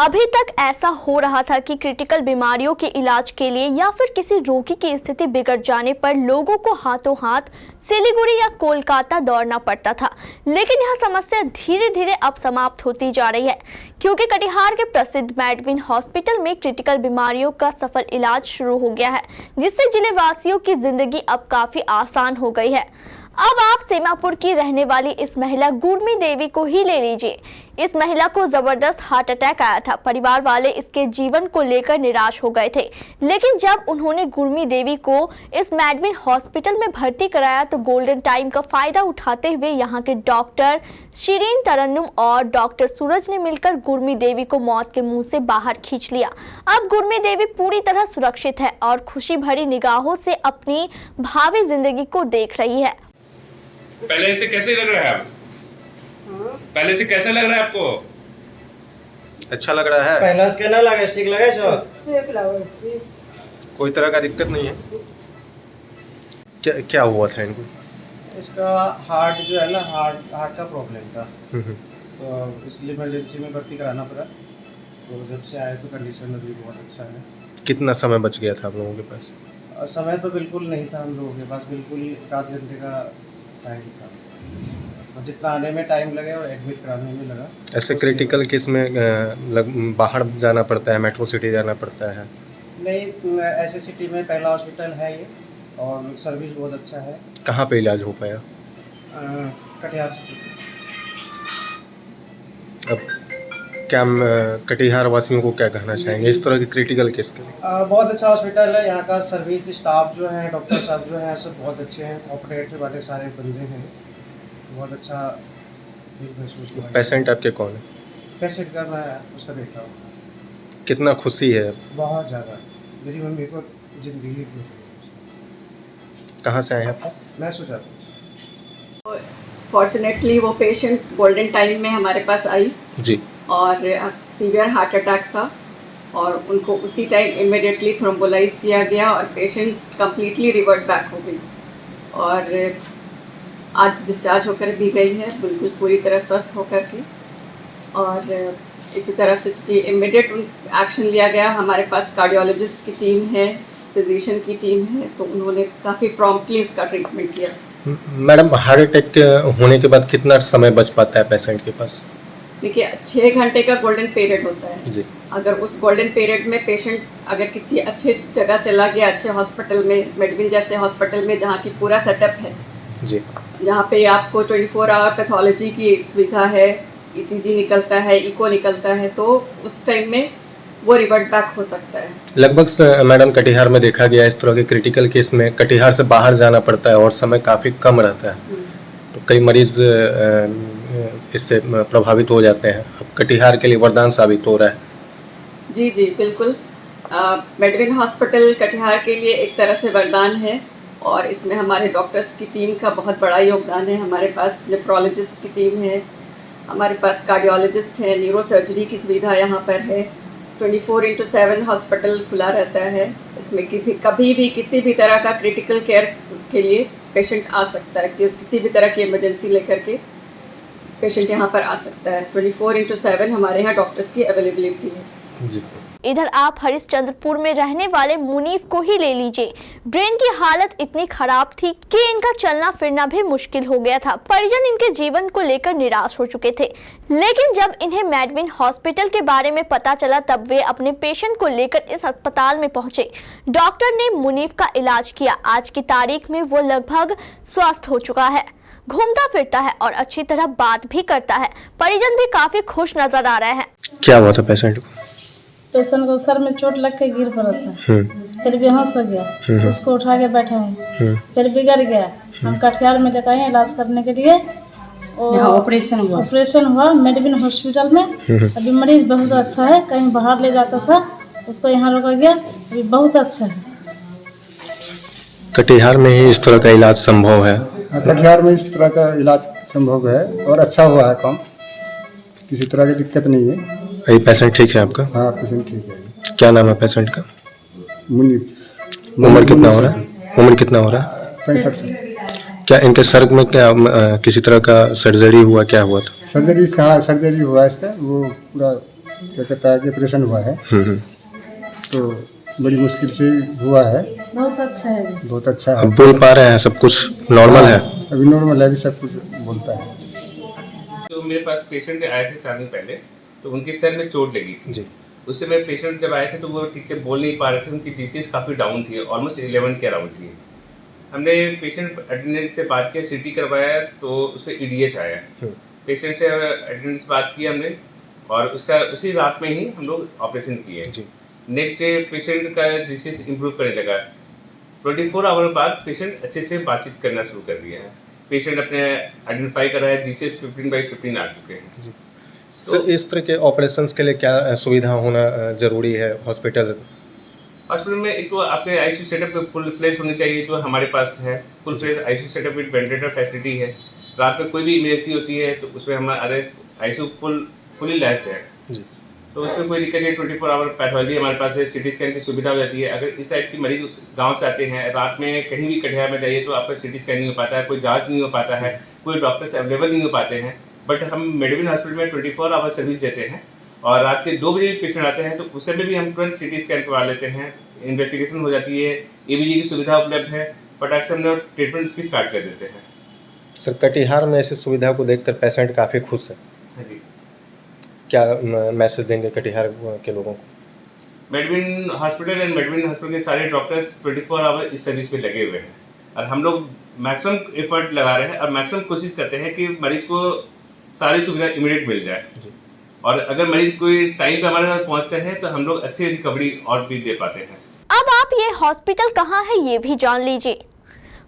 अभी तक ऐसा हो रहा था कि क्रिटिकल बीमारियों के इलाज के लिए या फिर किसी रोगी की स्थिति बिगड़ जाने पर लोगों को हाथों हाथ सिलीगुड़ी या कोलकाता दौड़ना पड़ता था, लेकिन यह समस्या धीरे धीरे अब समाप्त होती जा रही है, क्योंकि कटिहार के प्रसिद्ध मैडविन हॉस्पिटल में क्रिटिकल बीमारियों का सफल इलाज शुरू हो गया है, जिससे जिले वासियों की जिंदगी अब काफी आसान हो गई है। अब आप सीमापुर की रहने वाली इस महिला गुरमी देवी को ही ले लीजिए। इस महिला को जबरदस्त हार्ट अटैक आया था। परिवार वाले इसके जीवन को लेकर निराश हो गए थे, लेकिन जब उन्होंने गुरमी देवी को इस मैडविन हॉस्पिटल में भर्ती कराया तो गोल्डन टाइम का फायदा उठाते हुए यहाँ के डॉक्टर शिरीन तरन्नुम और डॉक्टर सूरज ने मिलकर गुरमी देवी को मौत के मुंह से बाहर खींच लिया। अब गुरमी देवी पूरी तरह सुरक्षित है और खुशी भरी निगाहों से अपनी भावी जिंदगी को देख रही है। पहले से कैसे लग रहा है आप? पहले से कैसे लग रहा है आपको? अच्छा लग रहा है। पहला स्कैनर लगा, स्टिक लगा सो कोई तरह का दिक्कत नहीं है। क्या हुआ था इनको? इसका हार्ट जो है ना, हार्ट का प्रॉब्लम था, तो इसलिए इमरजेंसी में भर्ती कराना पड़ा। तो जब से आए तो कंडीशन अभी बहुत अच्छा है। कितना समय बच गया था आप लोगों के पास? समय तो बिल्कुल नहीं था हम लोगों के पास, बिल्कुल ही 1 घंटे का टाइम था। और जितना आने में टाइम लगे और एडमिट कराने में लगा। ऐसे क्रिटिकल केस में बाहर जाना पड़ता है, मेट्रो सिटी जाना पड़ता है? नहीं, ऐसे सिटी में पहला हॉस्पिटल है ये और सर्विस बहुत अच्छा है। कहाँ पे इलाज हो पाया? कटिहार सिटी। अब क्या कटिहार वासियों को क्या कहना चाहेंगे इस तरह के क्रिटिकल केस के लिए? बहुत अच्छा हॉस्पिटल है। यहाँ का सर्विस स्टाफ जो है, डॉक्टर साहब जो हैं, सब बहुत अच्छे हैं। कोऑपरेटिव वाले सारे बंदे हैं, बहुत अच्छा महसूस हुआ। पेशेंट आपके कौन है? पेशेंट का मैं उसका बेटा हूँ। कितना खुशी है? बहुत ज़्यादा। मेरी मम्मी को जिंदगी कहाँ से आए हैं आप? मैं सोचा फॉर्चुनेटली वो पेशेंट गोल्डन टाइम में हमारे पास आई जी, और सीवियर हार्ट अटैक था और उनको उसी टाइम इमिडिएटली थ्रोम्बोलाइज किया गया और पेशेंट कम्प्लीटली रिवर्ट बैक हो गई और आज डिस्चार्ज होकर भी गई है, बिल्कुल पूरी तरह स्वस्थ होकर के। और इसी तरह से चूँकि इमिडिएट एक्शन लिया गया, हमारे पास कार्डियोलॉजिस्ट की टीम है, फिजिशियन की टीम है, तो उन्होंने काफ़ी प्रॉम्प्टली उसका ट्रीटमेंट किया। मैडम, हार्ट अटैक होने के बाद कितना समय बच पाता है पेशेंट के पास? देखिए, 6 घंटे का गोल्डन पीरियड होता है जी। अगर उस गोल्डन पीरियड में पेशेंट अगर किसी अच्छे जगह चला गया, अच्छे हॉस्पिटल में, मेडविन जैसे हॉस्पिटल में जहाँ की पूरा सेटअप है जी, जहाँ पे आपको 24 आवर पैथोलॉजी की सुविधा है, ईसीजी निकलता है, इको निकलता है, तो उस टाइम में वो रिवर्ट बैक हो सकता है। लगभग मैडम कटिहार में देखा गया इस तरह के क्रिटिकल केस में कटिहार से बाहर जाना पड़ता है और समय काफ़ी कम रहता है, तो कई मरीज इससे प्रभावित हो जाते हैं। अब कटिहार के लिए वरदान साबित हो रहा है। जी जी बिल्कुल। मेडविन हॉस्पिटल कटिहार के लिए एक तरह से वरदान है और इसमें हमारे डॉक्टर्स की टीम का बहुत बड़ा योगदान है। हमारे पास नेफ्रोलॉजिस्ट की टीम है, हमारे पास कार्डियोलॉजिस्ट है, न्यूरो सर्जरी की सुविधा यहाँ पर है। 24/7 हॉस्पिटल खुला रहता है। इसमें कभी भी किसी भी तरह का क्रिटिकल केयर के लिए पेशेंट आ सकता है, कि किसी भी तरह की इमरजेंसी लेकर के पेशेंट यहाँ पर आ सकता है। 24/7 हमारे यहाँ डॉक्टर्स की अवेलेबिलिटी है जी। इधर आप हरिश्चंद्रपुर में रहने वाले मुनीफ को ही ले लीजिए। ब्रेन की हालत इतनी खराब थी कि इनका चलना फिरना भी मुश्किल हो गया था। परिजन इनके जीवन को लेकर निराश हो चुके थे, लेकिन जब इन्हें मैडविन हॉस्पिटल के बारे में पता चला तब वे अपने पेशेंट को लेकर इस अस्पताल में पहुंचे। डॉक्टर ने मुनीफ का इलाज किया। आज की तारीख में वो लगभग स्वस्थ हो चुका है, घूमता फिरता है और अच्छी तरह बात भी करता है। परिजन भी काफी खुश नजर आ रहे हैं। क्या हुआ था पेशेंट को? पेशेंट को सर में चोट लग के गिर पड़ा था, फिर बेहोश हो गया, उसको उठा के बैठाए, फिर बिगड़ गया। हम कटिहार में लेकर आए इलाज करने के लिए। ऑपरेशन हुआ मेडविन हॉस्पिटल में। अभी मरीज बहुत अच्छा है, कहीं बाहर ले जाता था, उसको यहाँ रोका गया, अभी बहुत अच्छा है। कटिहार में ही इस तरह का इलाज संभव है? कटिहार में इस तरह का इलाज संभव है और अच्छा हुआ है, कम किसी तरह की दिक्कत नहीं है। ये पेशेंट ठीक है आपका? हाँ, पेशेंट ठीक है। क्या नाम है पेशेंट का? मुनीफ। उम्र कितना हो रहा है? उम्र कितना हो रहा है? 65 साल। क्या इनके सर में क्या किसी तरह का सर्जरी हुआ, क्या हुआ था? सर्जरी हुआ इसका, वो पूरा क्या कहता है कि ऑपरेशन हुआ है, तो बड़ी मुश्किल से हुआ है। बहुत अच्छा है ये। बहुत अच्छा है। अब बोल पा रहे हैं, सब कुछ नॉर्मल है? अभी नॉर्मल है, अभी सब कुछ बोलता है। तो मेरे पास पेशेंट आए थे 4 दिन पहले, तो उनके सर में चोट लगी थी जी। उस समय पेशेंट जब आए थे तो वो ठीक से बोल नहीं पा रहे थे, उनकी डिसीज काफ़ी डाउन थी, ऑलमोस्ट 11 के अराउंड थी। हमने पेशेंट अटेंडेंट से बात किया, सीटी करवाया तो उस पर EDH आया। पेशेंट से अटेंडेंट से बात की हमने और उसका उसी रात में ही हम लोग ऑपरेशन किए। नेक्स्ट डे पेशेंट का डिसीज इम्प्रूव करने लगा। 24 आवर बाद पेशेंट अच्छे से बातचीत करना शुरू कर दिया है। पेशेंट अपने आइडेंटिफाई कराया, डिसीज 15/15 आ चुके हैं। सर, इस तरह के ऑपरेशंस के लिए क्या सुविधा होना जरूरी है हॉस्पिटल? हॉस्पिटल में एक तो आपके ICU सेटअप फुल फ्लेज होनी चाहिए, जो हमारे पास है। Full fledge ICU setup with ventilator facility है। रात में कोई भी इमरजेंसी होती है तो उसमें हमारे ICU फुली लैस्ड है जी। तो उसमें कोई दिक्कत नहीं। 24 आवर पैथोलॉजी हमारे पास है, CT स्कैन की सुविधा हो जाती है। अगर इस टाइप की मरीज गांव से आते हैं, रात में कहीं भी कटिहार में जाइए तो आपका CT स्कैन नहीं हो पाता है, कोई जांच नहीं हो पाता है, कोई डॉक्टर्स अवेलेबल नहीं हो पाते हैं। बट हम मेडिविन हॉस्पिटल में 24 आवर सर्विस देते हैं और रात के 2 बजे भी पेशेंट आते हैं तो उस समय भी हम तुरंत CT स्कैन करवा लेते हैं, इन्वेस्टिगेशन हो जाती है, EBG की सुविधा उपलब्ध है, फटाक से हम लोग ट्रीटमेंट उसकी स्टार्ट कर देते हैं। सर, कटिहार में ऐसी सुविधा को देखकर पेशेंट काफ़ी खुश है। हाँ जी। क्या मैसेज देंगे कटिहार के लोगों को? मेडविन हॉस्पिटल एंड मेडविन हॉस्पिटल के सारे डॉक्टर्स 24 आवर इस सर्विस पे लगे हुए हैं और हम लोग मैक्सिमम एफर्ट लगा रहे हैं और मैक्सिमम कोशिश करते हैं कि मरीज को सारी सुविधा इमीडिएट मिल जाए जी। और अगर मरीज कोई टाइम पे हमारे पास पहुंचते हैं तो हम लोग अच्छी रिकवरी और भी दे पाते हैं। अब आप ये हॉस्पिटल कहाँ है ये भी जान लीजिए।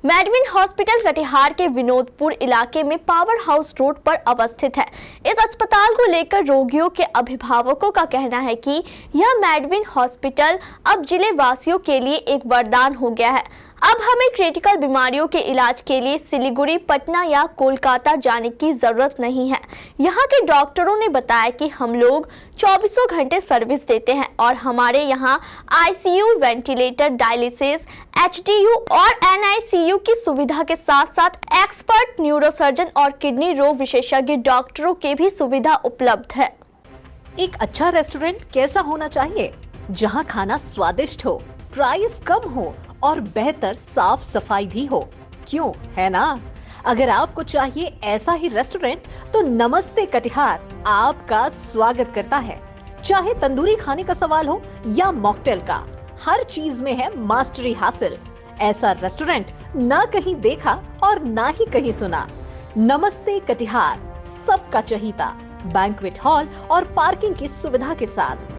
मेडविन हॉस्पिटल कटिहार के विनोदपुर इलाके में पावर हाउस रोड पर अवस्थित है। इस अस्पताल को लेकर रोगियों के अभिभावकों का कहना है कि यह मेडविन हॉस्पिटल अब जिले वासियों के लिए एक वरदान हो गया है। अब हमें क्रिटिकल बीमारियों के इलाज के लिए सिलीगुड़ी, पटना या कोलकाता जाने की जरूरत नहीं है। यहाँ के डॉक्टरों ने बताया कि हम लोग 24 घंटे सर्विस देते हैं और हमारे यहाँ ICU, वेंटिलेटर, डायलिसिस, HDU और NICU की सुविधा के साथ साथ एक्सपर्ट न्यूरोसर्जन और किडनी रोग विशेषज्ञ डॉक्टरों के भी सुविधा उपलब्ध है। एक अच्छा रेस्टोरेंट कैसा होना चाहिए? जहां खाना स्वादिष्ट हो, प्राइस कम हो और बेहतर साफ सफाई भी हो। क्यों, है ना? अगर आपको चाहिए ऐसा ही रेस्टोरेंट तो नमस्ते कटिहार आपका स्वागत करता है। चाहे तंदूरी खाने का सवाल हो या मॉकटेल का, हर चीज में है मास्टरी हासिल। ऐसा रेस्टोरेंट ना कहीं देखा और ना ही कहीं सुना। नमस्ते कटिहार, सबका चहीता, बैंक्वेट हॉल और पार्किंग की सुविधा के साथ